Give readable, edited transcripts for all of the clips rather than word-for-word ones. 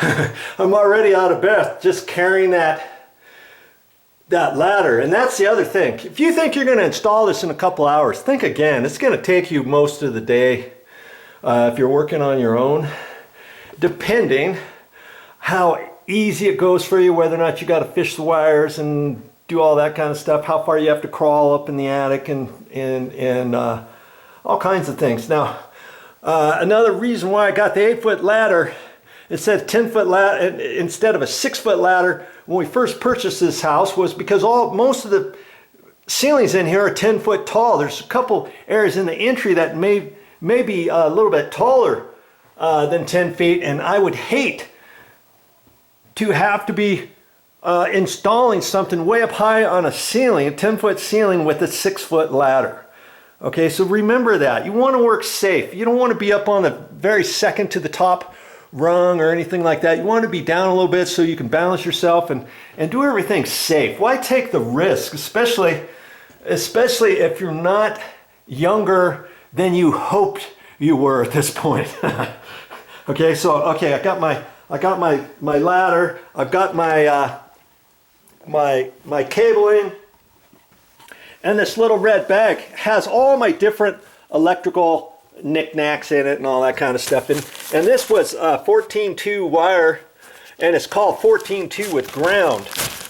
I'm already out of breath just carrying that ladder. And that's the other thing. If you think you're going to install this in a couple hours, think again. It's going to take you most of the day if you're working on your own, depending how easy it goes for you, whether or not you got to fish the wires and do all that kind of stuff, how far you have to crawl up in the attic, and all kinds of things. Now, another reason why I got the 8-foot ladder, it said 10-foot ladder instead of a 6-foot ladder when we first purchased this house, was because most of the ceilings in here are 10 foot tall. There's a couple areas in the entry that may be a little bit taller than 10 feet, and I would hate to have to be installing something way up high on a ceiling, a 10-foot ceiling with a 6-foot ladder. Okay, so remember that. You want to work safe. You don't want to be up on the very second to the top rung or anything like that. You want to be down a little bit so you can balance yourself and do everything safe. Why take the risk, especially if you're not younger than you hoped you were at this point? Okay, so I got my ladder. I've got my my cabling, and this little red bag has all my different electrical knickknacks in it and all that kind of stuff. And this was 14.2 wire, and it's called 14.2 with ground.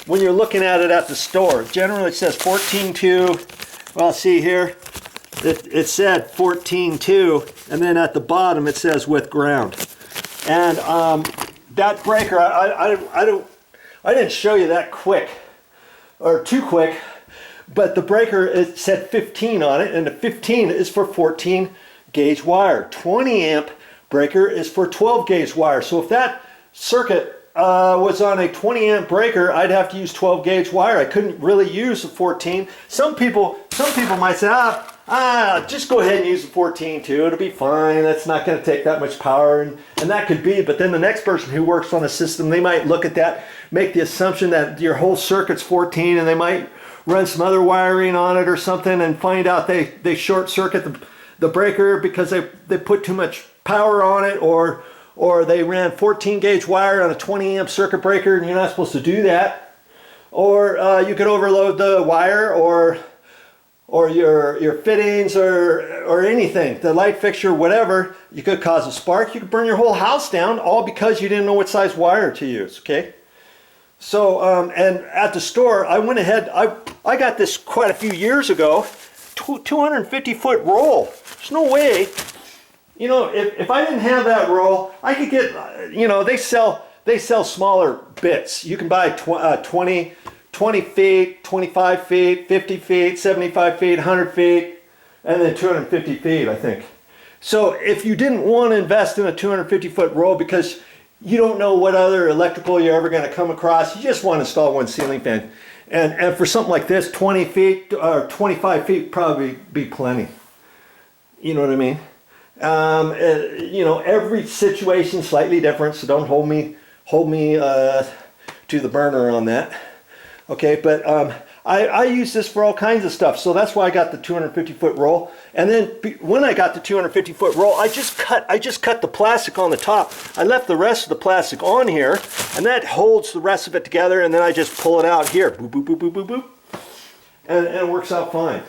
When you're looking at it at the store, generally it says 14.2. Well, see here, it said 14.2, and then at the bottom it says with ground. And that breaker, I didn't show you that quick, or too quick, but the breaker, it said 15 on it, and the 15 is for 14 gauge wire. 20 amp breaker is for 12 gauge wire. So if that circuit was on a 20 amp breaker, I'd have to use 12 gauge wire. I couldn't really use a 14. Some people might say, just go ahead and use the 14 too. It'll be fine. That's not going to take that much power, and that could be. But then the next person who works on a system, they might look at that, make the assumption that your whole circuit's 14, and they might run some other wiring on it or something, and find out they short circuit the breaker because they put too much power on it, or they ran 14 gauge wire on a 20 amp circuit breaker, and you're not supposed to do that. Or you could overload the wire, or your fittings, or anything, the light fixture, whatever. You could cause a spark. You could burn your whole house down, all because you didn't know what size wire to use. Okay, so and at the store, I went ahead, I got this quite a few years ago, 250 foot roll. There's no way, you know, if I didn't have that roll, I could get, you know, they sell smaller bits. You can buy 20 feet, 25 feet, 50 feet, 75 feet, 100 feet, and then 250 feet, I think. So if you didn't want to invest in a 250 foot roll because you don't know what other electrical you're ever going to come across, you just want to install one ceiling fan. And for something like this, 20 feet or 25 feet probably be plenty. You know what I mean? You know, every situation slightly different, so don't hold me to the burner on that. Okay, but I use this for all kinds of stuff, so that's why I got the 250 foot roll. And then when I got the 250 foot roll, I just cut the plastic on the top. I left the rest of the plastic on here, and that holds the rest of it together, and then I just pull it out here, boop, boop, boop, boop, boop, boop, and it works out fine.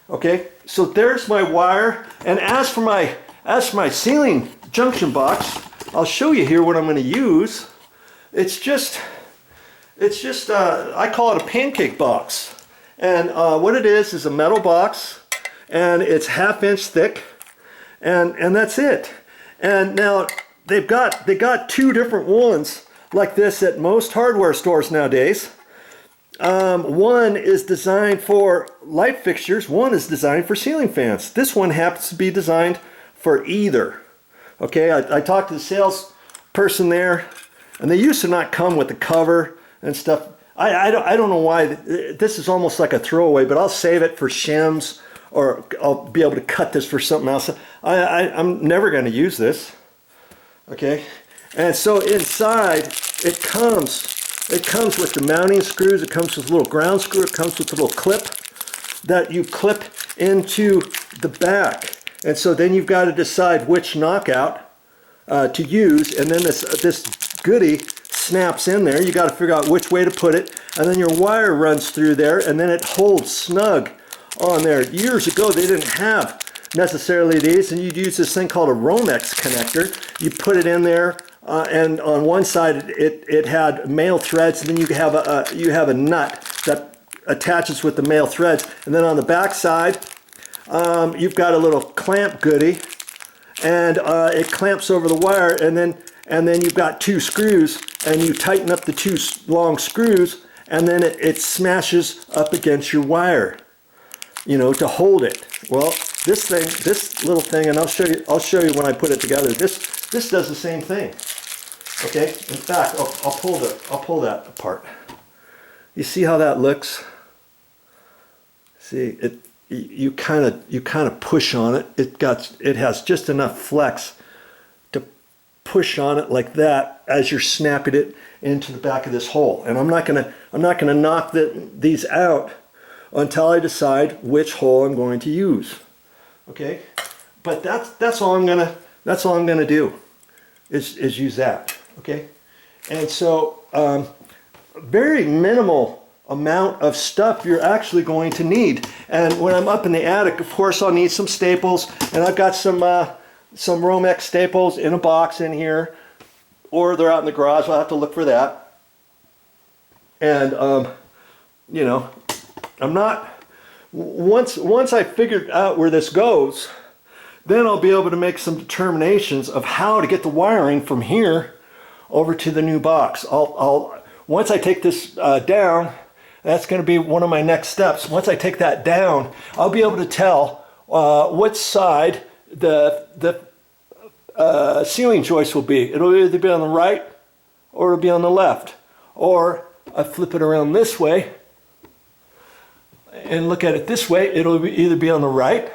Okay, so there's my wire. And as for my ceiling junction box, I'll show you here what I'm going to use. It's just I call it a pancake box, and what it is a metal box, and it's 1/2 inch thick, and that's it. And now they got two different ones like this at most hardware stores nowadays. One is designed for light fixtures, one is designed for ceiling fans. This one happens to be designed for either. Okay, I talked to the salesperson there, and they used to not come with the cover and stuff. I don't know why. This is almost like a throwaway, but I'll save it for shims, or I'll be able to cut this for something else. I'm never going to use this. Okay, and so inside it comes with the mounting screws. It comes with a little ground screw. It comes with a little clip that you clip into the back, and so then you've got to decide which knockout to use, and then this goodie snaps in there. You got to figure out which way to put it, and then your wire runs through there, and then it holds snug on there. Years ago, they didn't have necessarily these, and you'd use this thing called a Romex connector. You put it in there, and on one side it had male threads, and then you have a nut that attaches with the male threads, and then on the back side you've got a little clamp goodie, and it clamps over the wire, and then you've got 2 screws, and you tighten up the 2 long screws, and then it smashes up against your wire, you know, to hold it. Well, this little thing, and I'll show you when I put it together. This does the same thing. Okay. In fact, I'll pull that apart. You see how that looks? See it. You kind of push on it. It has just enough flex to push on it like that as you're snapping it into the back of this hole. And I'm not gonna knock these out until I decide which hole I'm going to use. Okay, but that's all I'm gonna do is use that. Okay, and so very minimal amount of stuff you're actually going to need. And when I'm up in the attic, of course, I'll need some staples, and I've got some Romex staples in a box in here, or they're out in the garage. I'll have to look for that. And you know, I'm not. Once I figure out where this goes, then I'll be able to make some determinations of how to get the wiring from here over to the new box. Once I take this down, that's going to be one of my next steps. Once I take that down, I'll be able to tell which side the ceiling joist will be. It'll either be on the right or it'll be on the left. Or I flip it around this way and look at it this way, it'll either be on the right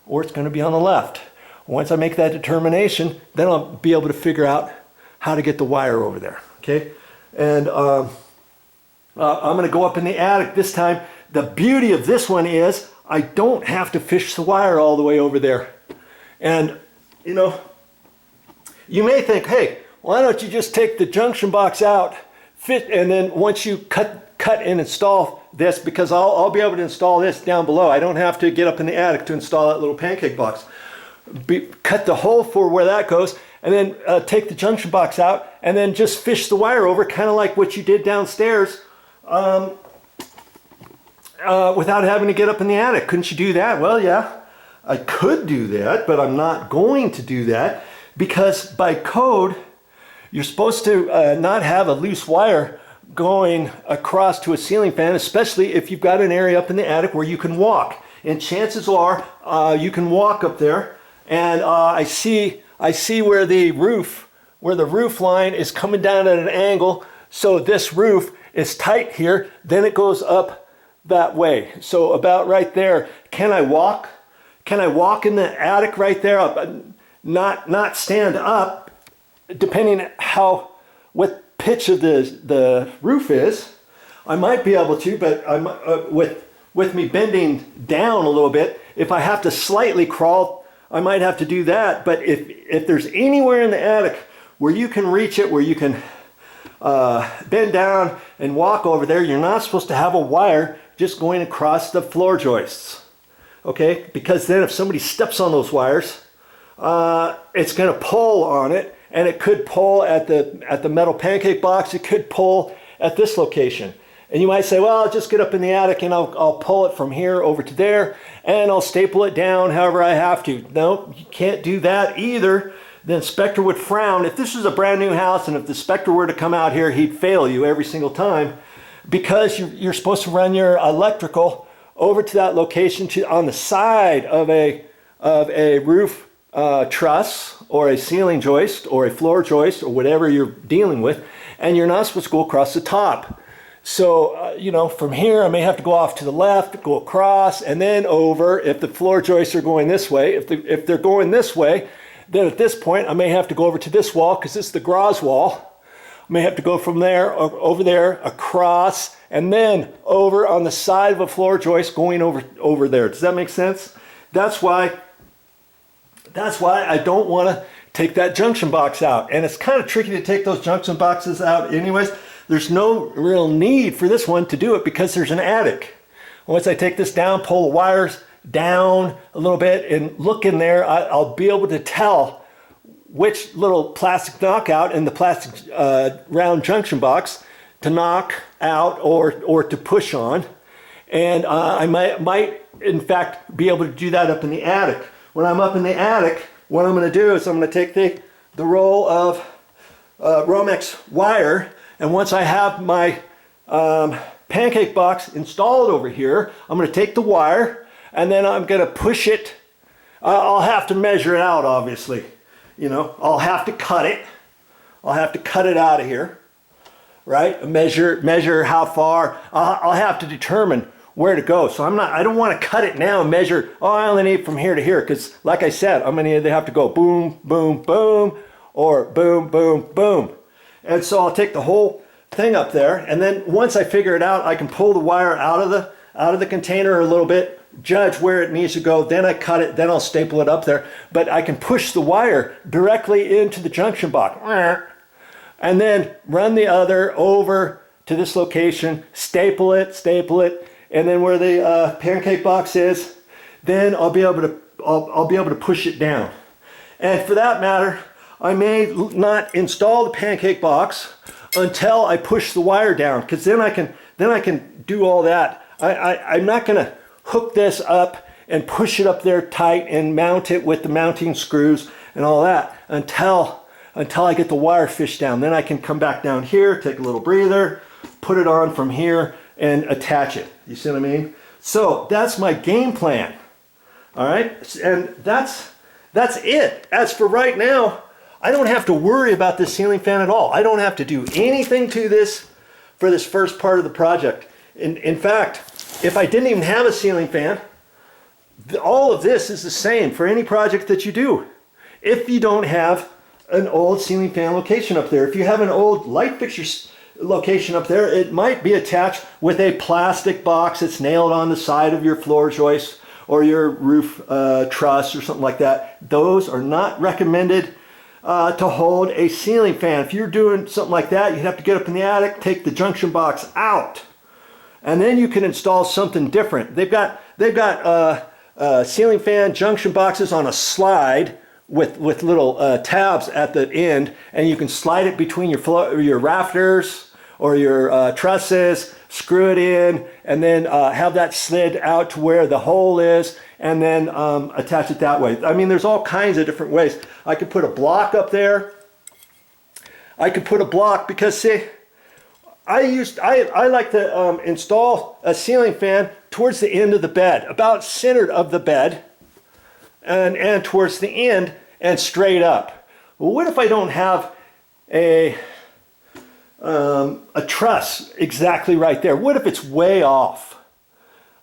or it's going to be on the left. Once I make that determination, then I'll be able to figure out how to get the wire over there. Okay, and I'm going to go up in the attic this time. The beauty of this one is I don't have to fish the wire all the way over there. And you know, you may think, hey, why don't you just take the junction box out, fit, and then once you cut and install this, because I'll be able to install this down below. I don't have to get up in the attic to install that little pancake box. Cut the hole for where that goes, and then take the junction box out, and then just fish the wire over, kind of like what you did downstairs, without having to get up in the attic. Couldn't you do that? Well, yeah, I could do that, but I'm not going to do that, because by code, you're supposed to not have a loose wire going across to a ceiling fan, especially if you've got an area up in the attic where you can walk. And chances are you can walk up there, and I see where the roof line is coming down at an angle, so this roof is tight here, then it goes up that way. So about right there. Can I walk? Can I walk in the attic right there? Not stand up, depending on what pitch of the roof is. I might be able to, but I'm with me bending down a little bit, if I have to slightly crawl, I might have to do that. But if there's anywhere in the attic where you can reach it, where you can bend down and walk over there, you're not supposed to have a wire just going across the floor joists. Okay, because then if somebody steps on those wires, it's going to pull on it, and it could pull at the metal pancake box. It could pull at this location. And you might say, well, I'll just get up in the attic and I'll pull it from here over to there, and I'll staple it down however I have to. No, you can't do that either. The inspector would frown. If this was a brand new house and if the inspector were to come out here, he'd fail you every single time, because you're supposed to run your electrical over to that location on the side of a roof truss or a ceiling joist or a floor joist or whatever you're dealing with, and you're not supposed to go across the top. So, you know, from here I may have to go off to the left, go across, and then over. If the floor joists are going this way, if they're going this way, then at this point I may have to go over to this wall, because this is the garage wall. I may have to go from there over there, across, and then over on the side of a floor joist going over there. Does that make sense? That's why I don't want to take that junction box out. And it's kind of tricky to take those junction boxes out anyways. There's no real need for this one to do it because there's an attic. Once I take this down, pull the wires down a little bit and look in there, I'll be able to tell which little plastic knockout in the plastic round junction box to knock out or to push on. And I might in fact be able to do that up in the attic. When I'm up in the attic, what I'm going to do is I'm going to take the roll of Romex wire, and once I have my pancake box installed over here, I'm going to take the wire and then I'm going to push it. I'll have to measure it out, obviously. You know, I'll have to cut it. I'll have to cut it out of here, right? Measure how far. I'll have to determine where to go. So I don't want to cut it now and measure, oh, I only need from here to here, because like I said, I'm going to either have to go boom, boom, boom, or boom, boom, boom. And so I'll take the whole thing up there, and then once I figure it out, I can pull the wire out of the container a little bit, judge where it needs to go, then I cut it, then I'll staple it up there. But I can push the wire directly into the junction box, and then run the other over to this location, staple it, and then where the pancake box is, then I'll be able to push it down. And for that matter, I may not install the pancake box until I push the wire down, because then I can do all that. I'm not going to hook this up and push it up there tight and mount it with the mounting screws and all that until I get the wire fished down. Then I can come back down here, take a little breather, put it on from here, and attach it. You see what I mean? So that's my game plan. All right, and that's it. As for right now, I don't have to worry about this ceiling fan at all. I don't have to do anything to this for this first part of the project. In fact, if I didn't even have a ceiling fan, all of this is the same for any project that you do. If you don't have an old ceiling fan location up there, if you have an old light fixture location up there, it might be attached with a plastic box that's nailed on the side of your floor joist or your roof truss or something like that. Those are not recommended to hold a ceiling fan. If you're doing something like that, you'd have to get up in the attic, take the junction box out, and then you can install something different. They've got ceiling fan junction boxes on a slide with little tabs at the end, and you can slide it between your rafters or your trusses, screw it in, and then have that slid out to where the hole is, and then attach it that way. I mean, there's all kinds of different ways. I could put a block up there. I could put a block because, see, I like to install a ceiling fan towards the end of the bed, about centered of the bed, and towards the end and straight up. Well, what if I don't have a truss exactly right there? What if it's way off?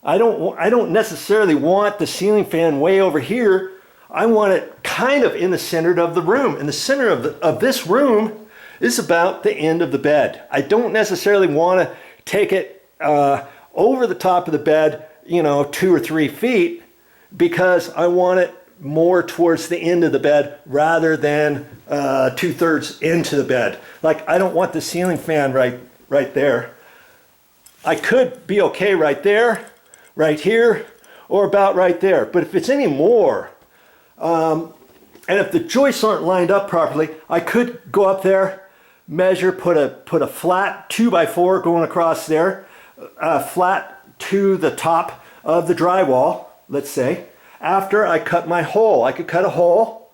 I don't necessarily want the ceiling fan way over here. I want it kind of in the center of the room. And the center of this room is about the end of the bed. I don't necessarily want to take it over the top of the bed, 2 or 3 feet, because I want it more towards the end of the bed rather than 2/3 into the bed. Like, I don't want the ceiling fan right there. I could be okay right there, right here, or about right there. But if it's any more, and if the joists aren't lined up properly, I could go up there, measure, put a flat 2x4 going across there, flat to the top of the drywall, let's say. After I cut my hole, I could cut a hole,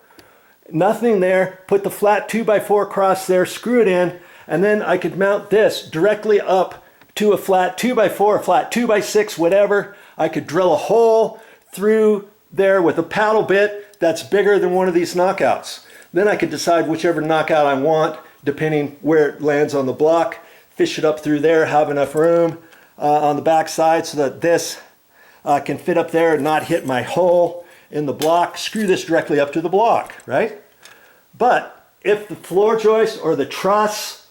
nothing there, put the flat 2x4 across there, screw it in, and then I could mount this directly up to a flat 2x4, a flat 2x6, whatever. I could drill a hole through there with a paddle bit that's bigger than one of these knockouts. Then I could decide whichever knockout I want, depending where it lands on the block, fish it up through there, have enough room on the back side so that this can fit up there and not hit my hole in the block. Screw this directly up to the block, right? But if the floor joist or the truss,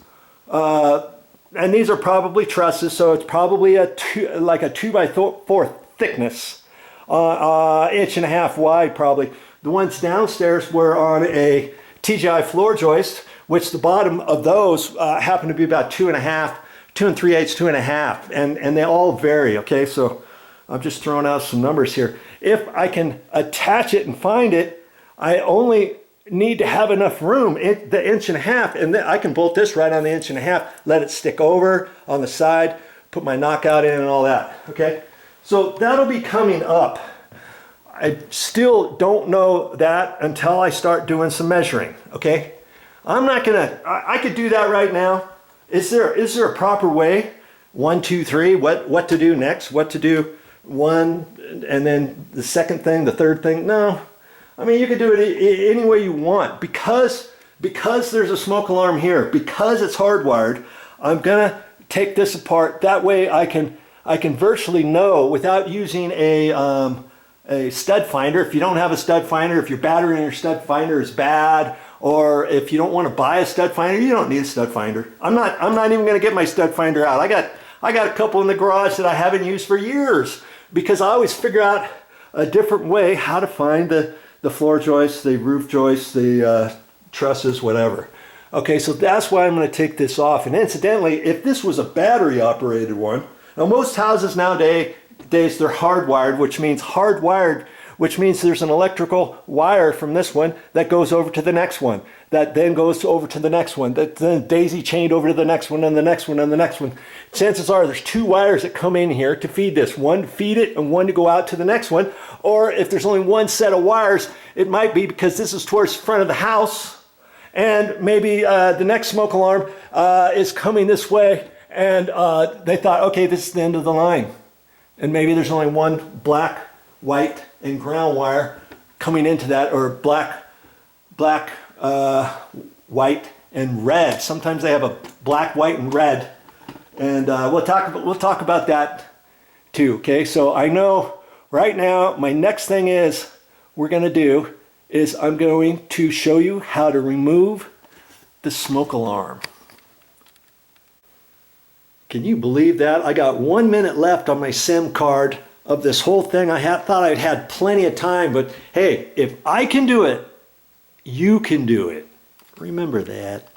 and these are probably trusses, so it's probably like a 2x4 thickness, 1.5 inches wide probably. The ones downstairs were on a TGI floor joists, which the bottom of those happen to be about 2.5, 2 3/8, 2.5, and they all vary, okay? So I'm just throwing out some numbers here. If I can attach it and find it, I only need to have enough room, the 1.5 inch, and then I can bolt this right on the 1.5 inch, let it stick over on the side, put my knockout in and all that, okay? So that'll be coming up. I still don't know that until I start doing some measuring, okay? I'm not gonna, I could do that right now. Is there a proper way? 1, 2, 3, what to do next, what to do one, and then the second thing, the third thing? No. I mean, you can do it any way you want. Because there's a smoke alarm here, because it's hardwired, I'm gonna take this apart. That way I can virtually know without using a stud finder. If you don't have a stud finder, if your battery in your stud finder is bad, or if you don't want to buy a stud finder, you don't need a stud finder. I'm not even gonna get my stud finder out. I got a couple in the garage that I haven't used for years, because I always figure out a different way how to find the floor joists, the roof joists, the trusses, whatever. Okay, so that's why I'm going to take this off. And incidentally, if this was a battery operated one, now most houses nowadays, they're hardwired, which means there's an electrical wire from this one that goes over to the next one, that then goes over to the next one, that then daisy chained over to the next one and the next one and the next one. Chances are there's 2 wires that come in here to feed this, one to feed it and one to go out to the next one. Or if there's only one set of wires, it might be because this is towards the front of the house, and maybe the next smoke alarm is coming this way, and they thought, okay, this is the end of the line. And maybe there's only one black, white, and ground wire coming into that, or black, white, and red. Sometimes they have a black, white, and red, and we'll talk about that too. Okay, so I know right now my next thing I'm going to show you how to remove the smoke alarm. Can you believe that? I got 1 minute left on my SIM card of this whole thing. I thought I'd had plenty of time, but hey, if I can do it, you can do it. Remember that.